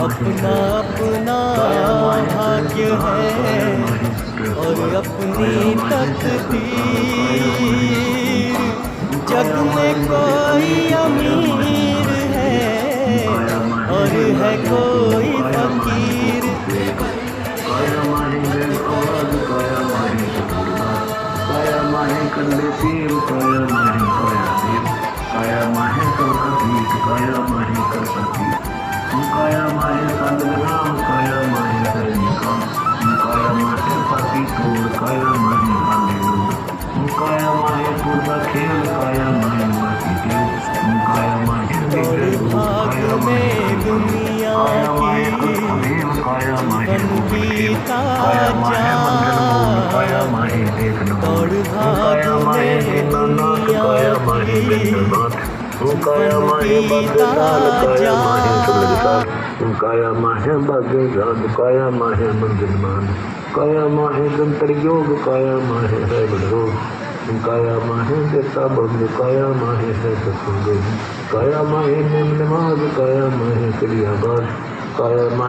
अपना अपना भाग्य है और अपनी तकदीर। जग में कोई अमीर है और है कोई फकीर। काया माहे कंधे तीर, काया माहे काया तीर, काया माहे कलकतीर, काया माहे कलकतीर, काया माहे कंदग्राम, काया माहे हरिनिकाम, काया माहे पति तोड़, काया माहे बांधे, काया माहे पूर्वा खेल, काया माहे माटी देव, काया माहे दौड़ भाग में दुनिया की काया माहे गीता काया माहे काया माहे देखना, दौड़ भाग माहे में दीनानाथ, काया माहे दुनिया दीनानाथ, काया माहे भद्रकाल, काया माहे सुंदरकाल, काया माहे भाग्यजान, काया माहे मंगलमान, काया माहे गंतर योग, काया माहे है रोग, काया माहे देता बंद, काया माहे है सत्संग, काया माहे निम्न मार्ग, काया माहे क्रियाबाद, काया